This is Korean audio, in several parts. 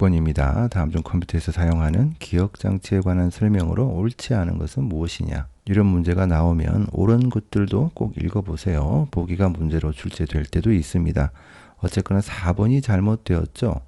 6번입니다. 다음 중 컴퓨터에서 사용하는 기억장치에 관한 설명으로 옳지 않은 것은 무엇이냐? 이런 문제가 나오면 옳은 것들도 꼭 읽어보세요. 보기가 문제로 출제될 때도 있습니다. 어쨌거나 4번이 잘못되었죠.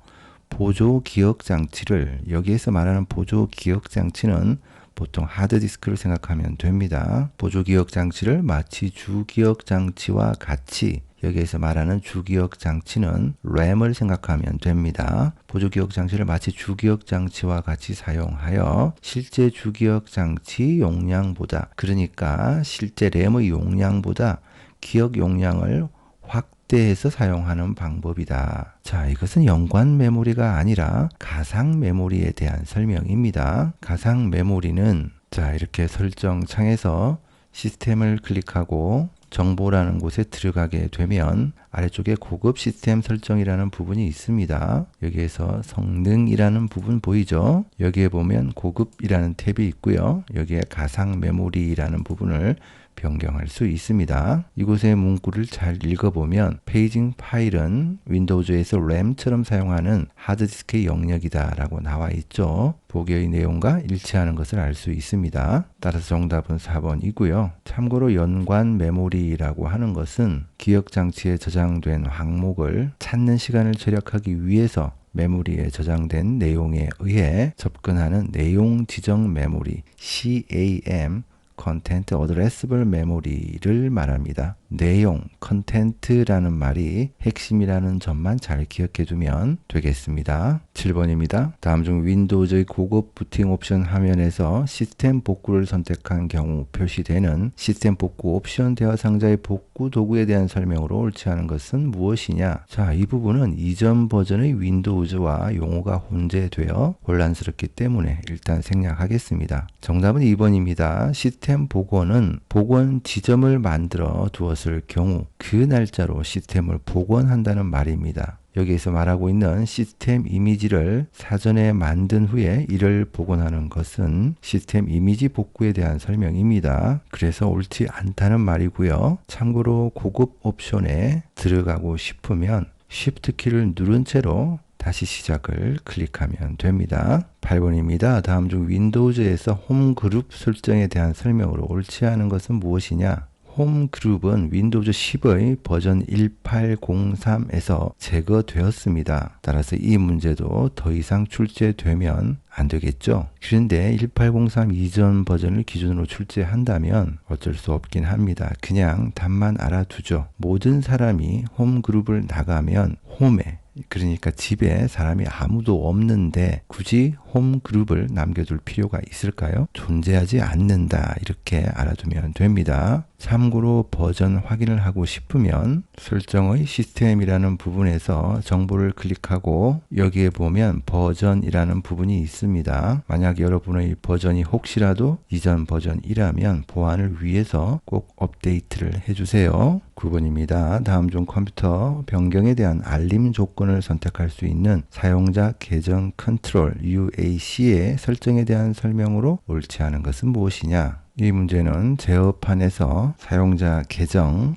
보조 기억장치를, 여기에서 말하는 보조 기억장치는 보통 하드디스크를 생각하면 됩니다. 보조 기억장치를 마치 주기억장치와 같이, 여기에서 말하는 주기억장치는 램을 생각하면 됩니다. 보조기억장치를 마치 주기억장치와 같이 사용하여 실제 주기억장치 용량보다, 그러니까 실제 램의 용량보다 기억 용량을 확대해서 사용하는 방법이다. 자, 이것은 연관 메모리가 아니라 가상 메모리에 대한 설명입니다. 가상 메모리는 자, 이렇게 설정 창에서 시스템을 클릭하고 정보라는 곳에 들어가게 되면 아래쪽에 고급 시스템 설정이라는 부분이 있습니다. 여기에서 성능이라는 부분 보이죠? 여기에 보면 고급이라는 탭이 있고요. 여기에 가상 메모리라는 부분을 변경할 수 있습니다. 이곳의 문구를 잘 읽어보면 페이징 파일은 윈도우즈에서 램처럼 사용하는 하드디스크의 영역이다 라고 나와 있죠. 보기의 내용과 일치하는 것을 알 수 있습니다. 따라서 정답은 4번이고요. 참고로 연관 메모리라고 하는 것은 기억장치에 저장된 항목을 찾는 시간을 절약하기 위해서 메모리에 저장된 내용에 의해 접근하는 내용 지정 메모리 CAM Content Addressable Memory를 말합니다. 내용, 컨텐트라는 말이 핵심이라는 점만 잘 기억해 두면 되겠습니다. 7번입니다. 다음 중 윈도우즈의 고급 부팅 옵션 화면에서 시스템 복구를 선택한 경우 표시되는 시스템 복구 옵션 대화 상자의 복구 도구에 대한 설명으로 옳지 않은 것은 무엇이냐? 자, 이 부분은 이전 버전의 윈도우즈와 용어가 혼재되어 혼란스럽기 때문에 일단 생략하겠습니다. 정답은 2번입니다. 시스템 복원은 복원 지점을 만들어 두었을 경우 그 날짜로 시스템을 복원한다는 말입니다. 여기에서 말하고 있는 시스템 이미지를 사전에 만든 후에 이를 복원하는 것은 시스템 이미지 복구에 대한 설명입니다. 그래서 옳지 않다는 말이고요. 참고로 고급 옵션에 들어가고 싶으면 Shift 키를 누른 채로 다시 시작을 클릭하면 됩니다. 8번입니다. 다음 중 윈도우즈에서 홈 그룹 설정에 대한 설명으로 옳지 않은 것은 무엇이냐? 홈 그룹은 윈도우즈 10의 버전 1803에서 제거되었습니다. 따라서 이 문제도 더 이상 출제되면 안 되겠죠. 그런데 1803 이전 버전을 기준으로 출제한다면 어쩔 수 없긴 합니다. 그냥 답만 알아두죠. 모든 사람이 홈 그룹을 나가면 홈에, 그러니까 집에 사람이 아무도 없는데 굳이 홈 그룹을 남겨둘 필요가 있을까요? 존재하지 않는다, 이렇게 알아두면 됩니다. 참고로 버전 확인을 하고 싶으면 설정의 시스템이라는 부분에서 정보를 클릭하고 여기에 보면 버전이라는 부분이 있습니다. 만약 여러분의 버전이 혹시라도 이전 버전이라면 보안을 위해서 꼭 업데이트를 해주세요. 9번입니다. 다음 중 컴퓨터 변경에 대한 알림 조건을 선택할 수 있는 사용자 계정 컨트롤 UAC의 설정에 대한 설명으로 옳지 않은 것은 무엇이냐? 이 문제는 제어판에서 사용자 계정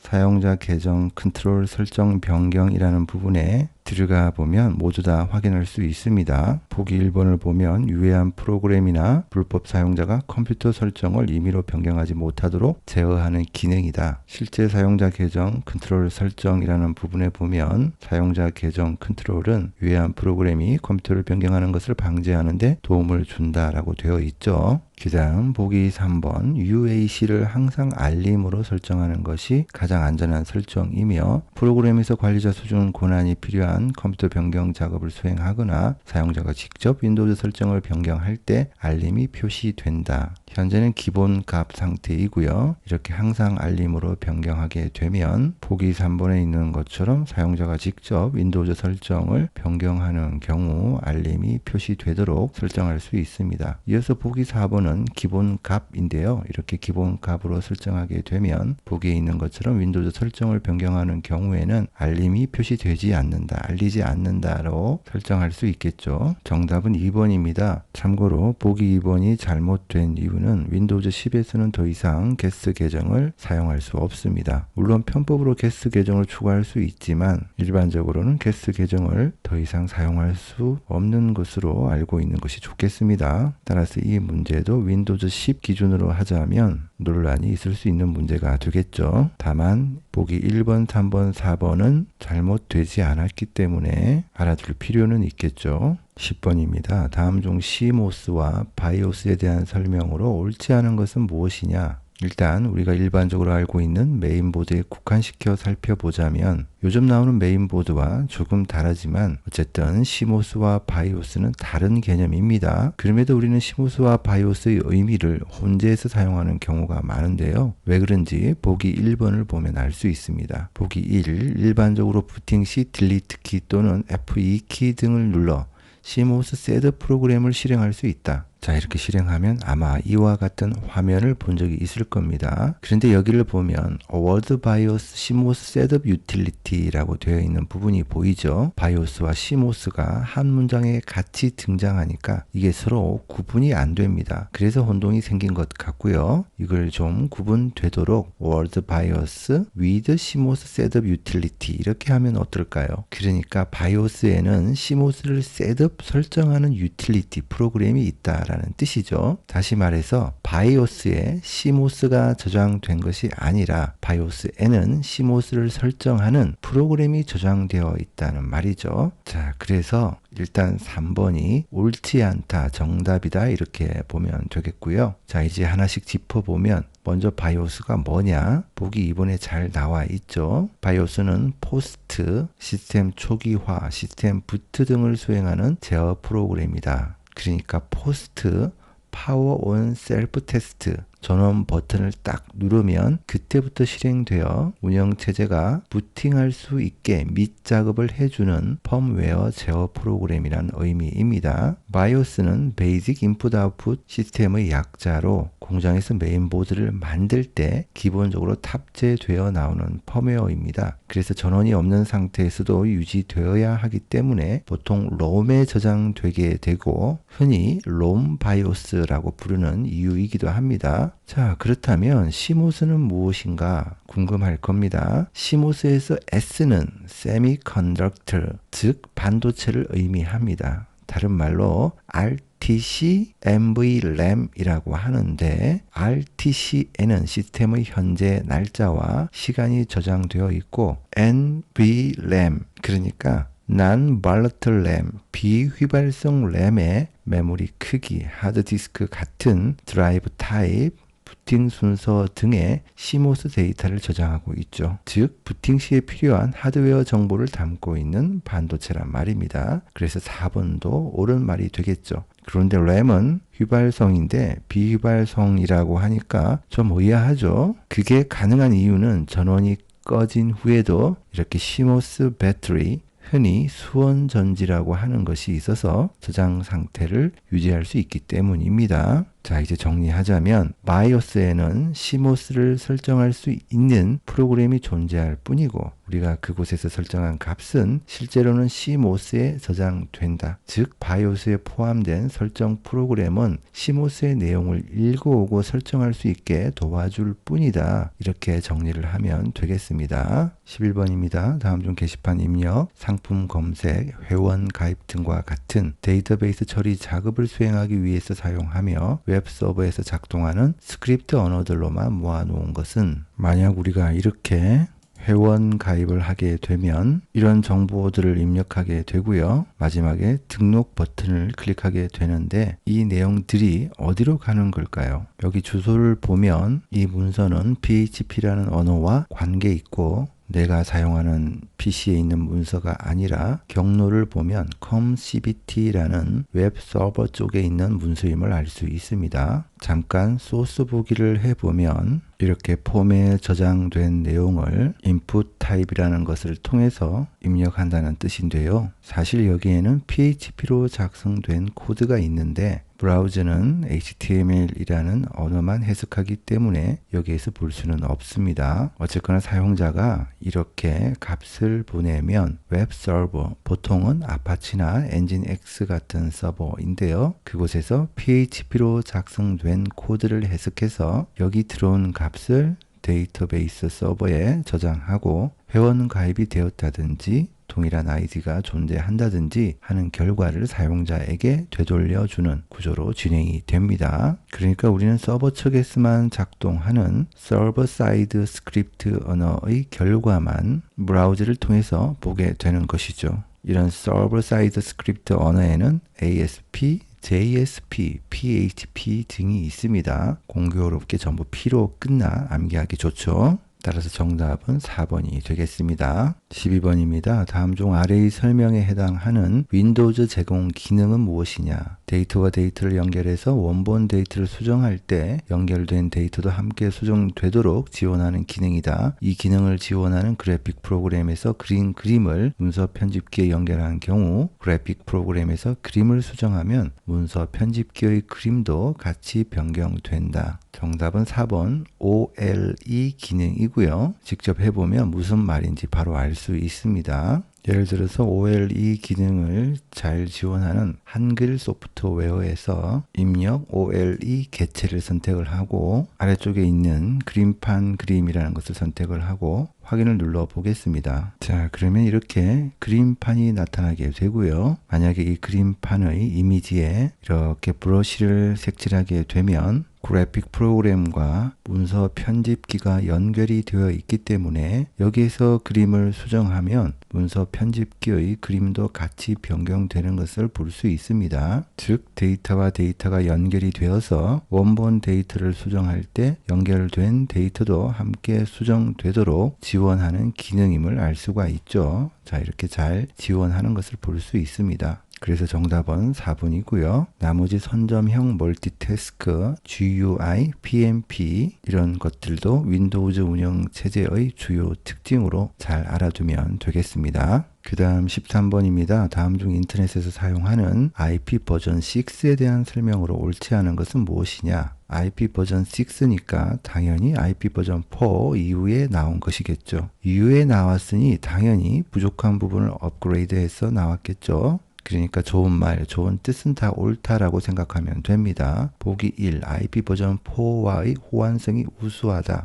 컨트롤 설정 변경이라는 부분에 들어가 보면 모두 다 확인할 수 있습니다. 보기 1번을 보면 유해한 프로그램이나 불법 사용자가 컴퓨터 설정을 임의로 변경하지 못하도록 제어하는 기능이다. 실제 사용자 계정 컨트롤 설정이라는 부분에 보면 사용자 계정 컨트롤은 유해한 프로그램이 컴퓨터를 변경하는 것을 방지하는 데 도움을 준다라고 되어 있죠. 그 다음 보기 3번 UAC를 항상 알림으로 설정하는 것이 가장 안전한 설정이며 프로그램에서 관리자 수준 권한이 필요한 컴퓨터 변경 작업을 수행하거나 사용자가 직접 윈도우즈 설정을 변경할 때 알림이 표시된다. 현재는 기본 값 상태이고요. 이렇게 항상 알림으로 변경하게 되면 보기 3번에 있는 것처럼 사용자가 직접 윈도우즈 설정을 변경하는 경우 알림이 표시되도록 설정할 수 있습니다. 이어서 보기 4번은 기본 값인데요. 이렇게 기본 값으로 설정하게 되면 보기에 있는 것처럼 윈도우즈 설정을 변경하는 경우에는 알림이 표시되지 않는다, 알리지 않는다로 설정할 수 있겠죠. 정답은 2번입니다. 참고로 보기 2번이 잘못된 이유는 이유는 윈도우즈 10에서는 더 이상 게스트 계정을 사용할 수 없습니다. 물론 편법으로 게스트 계정을 추가할 수 있지만 일반적으로는 게스트 계정을 더 이상 사용할 수 없는 것으로 알고 있는 것이 좋겠습니다. 따라서 이 문제도 윈도우즈 10 기준으로 하자면 논란이 있을 수 있는 문제가 되겠죠. 다만 보기 1번, 3번, 4번은 잘못되지 않았기 때문에 알아둘 필요는 있겠죠. 10번입니다. 다음 중 CMOS와 BIOS에 대한 설명으로 옳지 않은 것은 무엇이냐? 일단 우리가 일반적으로 알고 있는 메인보드에 국한시켜 살펴보자면 요즘 나오는 메인보드와 조금 다르지만 어쨌든 CMOS와 BIOS는 다른 개념입니다. 그럼에도 우리는 CMOS와 BIOS의 의미를 혼재해서 사용하는 경우가 많은데요. 왜 그런지 보기 1번을 보면 알 수 있습니다. 보기 1. 일반적으로 부팅 시 딜리트 키 또는 F2키 등을 눌러 CMOS 셋업 프로그램을 실행할 수 있다. 자, 이렇게 실행하면 아마 이와 같은 화면을 본 적이 있을 겁니다. 그런데 여기를 보면 Word BIOS CMOS Setup Utility라고 되어 있는 부분이 보이죠. BIOS와 CMOS가 한 문장에 같이 등장하니까 이게 서로 구분이 안 됩니다. 그래서 혼동이 생긴 것 같고요. 이걸 좀 구분되도록 Word BIOS with CMOS Setup Utility 이렇게 하면 어떨까요? 그러니까 BIOS에는 CMOS를 셋업 설정하는 유틸리티 프로그램이 있다 라는 뜻이죠. 다시 말해서 BIOS에 CMOS가 저장된 것이 아니라 BIOS에는 CMOS를 설정하는 프로그램이 저장되어 있다는 말이죠. 자, 그래서 일단 3번이 옳지 않다, 정답이다 이렇게 보면 되겠고요. 자, 이제 하나씩 짚어보면 먼저 BIOS가 뭐냐? 보기 2번에 잘 나와 있죠. BIOS는 포스트, 시스템 초기화, 시스템 부트 등을 수행하는 제어 프로그램이다. 그러니까 포스트 파워 온 셀프 테스트 전원 버튼을 딱 누르면 그때부터 실행되어 운영체제가 부팅할 수 있게 밑작업을 해주는 펌웨어 제어 프로그램이란 의미입니다. BIOS는 베이직 인풋 아웃풋 시스템의 약자로 공장에서 메인보드를 만들 때 기본적으로 탑재되어 나오는 펌웨어입니다. 그래서 전원이 없는 상태에서도 유지되어야 하기 때문에 보통 롬에 저장되게 되고 흔히 롬 BIOS라고 부르는 이유이기도 합니다. 자, 그렇다면 CMOS는 무엇인가 궁금할 겁니다. CMOS에서 S는 Semiconductor, 즉 반도체를 의미합니다. 다른 말로 RTC NVRAM이라고 하는데 RTC에는 시스템의 현재 날짜와 시간이 저장되어 있고 NVRAM, 그러니까 Non-volatile RAM, 비휘발성 램의 메모리 크기, 하드디스크 같은 드라이브 타입, 부팅 순서 등의 CMOS 데이터를 저장하고 있죠. 즉, 부팅 시에 필요한 하드웨어 정보를 담고 있는 반도체란 말입니다. 그래서 4번도 옳은 말이 되겠죠. 그런데 램은 휘발성인데 비휘발성이라고 하니까 좀 의아하죠. 그게 가능한 이유는 전원이 꺼진 후에도 이렇게 CMOS 배터리, 흔히 수원전지라고 하는 것이 있어서 저장 상태를 유지할 수 있기 때문입니다. 자, 이제 정리하자면 BIOS에는 CMOS를 설정할 수 있는 프로그램이 존재할 뿐이고 우리가 그곳에서 설정한 값은 실제로는 CMOS에 저장된다. 즉 BIOS에 포함된 설정 프로그램은 CMOS의 내용을 읽어오고 설정할 수 있게 도와줄 뿐이다. 이렇게 정리를 하면 되겠습니다. 11번입니다. 다음 중 게시판 입력, 상품 검색, 회원 가입 등과 같은 데이터베이스 처리 작업을 수행하기 위해서 사용하며 웹 서버에서 작동하는 스크립트 언어들로만 모아놓은 것은 만약 우리가 이렇게 회원 가입을 하게 되면 이런 정보들을 입력하게 되고요. 마지막에 등록 버튼을 클릭하게 되는데 이 내용들이 어디로 가는 걸까요? 여기 주소를 보면 이 문서는 PHP라는 언어와 관계 있고 내가 사용하는 PC에 있는 문서가 아니라 경로를 보면 comcbt라는 웹 서버 쪽에 있는 문서임을 알 수 있습니다. 잠깐 소스 보기를 해보면 이렇게 폼에 저장된 내용을 input type이라는 것을 통해서 입력한다는 뜻인데요. 사실 여기에는 PHP로 작성된 코드가 있는데 브라우저는 HTML이라는 언어만 해석하기 때문에 여기에서 볼 수는 없습니다. 어쨌거나 사용자가 이렇게 값을 보내면 웹 서버, 보통은 아파치나 엔진X 같은 서버인데요. 그곳에서 PHP로 작성된 코드를 해석해서 여기 들어온 값을 데이터베이스 서버에 저장하고 회원 가입이 되었다든지 동일한 아이디가 존재한다든지 하는 결과를 사용자에게 되돌려주는 구조로 진행이 됩니다. 그러니까 우리는 서버 측에서만 작동하는 서버 사이드 스크립트 언어의 결과만 브라우저를 통해서 보게 되는 것이죠. 이런 서버 사이드 스크립트 언어에는 ASP, JSP, PHP 등이 있습니다. 공교롭게 전부 P로 끝나 암기하기 좋죠. 따라서 정답은 4번이 되겠습니다. 12번입니다. 다음 중 아래의 설명에 해당하는 윈도우즈 제공 기능은 무엇이냐? 데이터와 데이터를 연결해서 원본 데이터를 수정할 때 연결된 데이터도 함께 수정되도록 지원하는 기능이다. 이 기능을 지원하는 그래픽 프로그램에서 그린 그림을 문서 편집기에 연결한 경우 그래픽 프로그램에서 그림을 수정하면 문서 편집기의 그림도 같이 변경된다. 정답은 4번 OLE 기능이고요. 직접 해보면 무슨 말인지 바로 알 수 있습니다. 예를 들어서 OLE 기능을 잘 지원하는 한글 소프트웨어에서 입력 OLE 개체를 선택을 하고 아래쪽에 있는 그림판 그림이라는 것을 선택을 하고 확인을 눌러 보겠습니다. 자, 그러면 이렇게 그림판이 나타나게 되고요. 만약에 이 그림판의 이미지에 이렇게 브러쉬를 색칠하게 되면 그래픽 프로그램과 문서 편집기가 연결이 되어 있기 때문에 여기에서 그림을 수정하면 문서 편집기의 그림도 같이 변경되는 것을 볼 수 있습니다. 즉 데이터와 데이터가 연결이 되어서 원본 데이터를 수정할 때 연결된 데이터도 함께 수정되도록 지원하는 기능임을 알 수가 있죠. 자, 이렇게 잘 지원하는 것을 볼 수 있습니다. 그래서 정답은 4번이고요. 나머지 선점형 멀티태스크, GUI, PMP 이런 것들도 윈도우즈 운영체제의 주요 특징으로 잘 알아두면 되겠습니다. 그 다음 13번입니다. 다음 중 인터넷에서 사용하는 IP 버전 6에 대한 설명으로 옳지 않은 것은 무엇이냐? IP 버전 6니까 당연히 IP 버전 4 이후에 나온 것이겠죠. 이후에 나왔으니 당연히 부족한 부분을 업그레이드해서 나왔겠죠. 그러니까 좋은 말, 좋은 뜻은 다 옳다라고 생각하면 됩니다. 보기 1, IP 버전 4와의 호환성이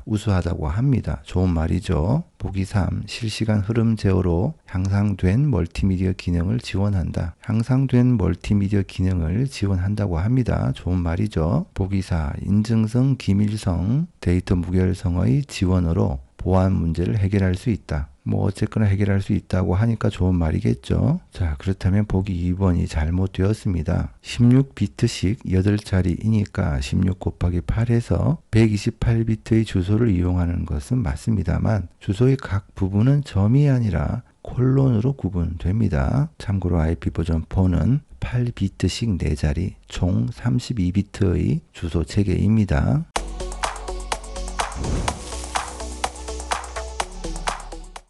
우수하다고 합니다. 좋은 말이죠. 보기 3, 실시간 흐름 제어로 향상된 멀티미디어 기능을 지원한다. 향상된 멀티미디어 기능을 지원한다고 합니다. 좋은 말이죠. 보기 4, 인증성, 기밀성, 데이터 무결성의 지원으로 보안 문제를 해결할 수 있다. 뭐 어쨌거나 해결할 수 있다고 하니까 좋은 말이겠죠. 자, 그렇다면 보기 2번이 잘못되었습니다. 16비트씩 8자리이니까 16 곱하기 8에서 128비트의 주소를 이용하는 것은 맞습니다만 주소의 각 부분은 점이 아니라 콜론으로 구분됩니다. 참고로 IP 버전 4는 8비트씩 4자리, 총 32비트의 주소 체계입니다.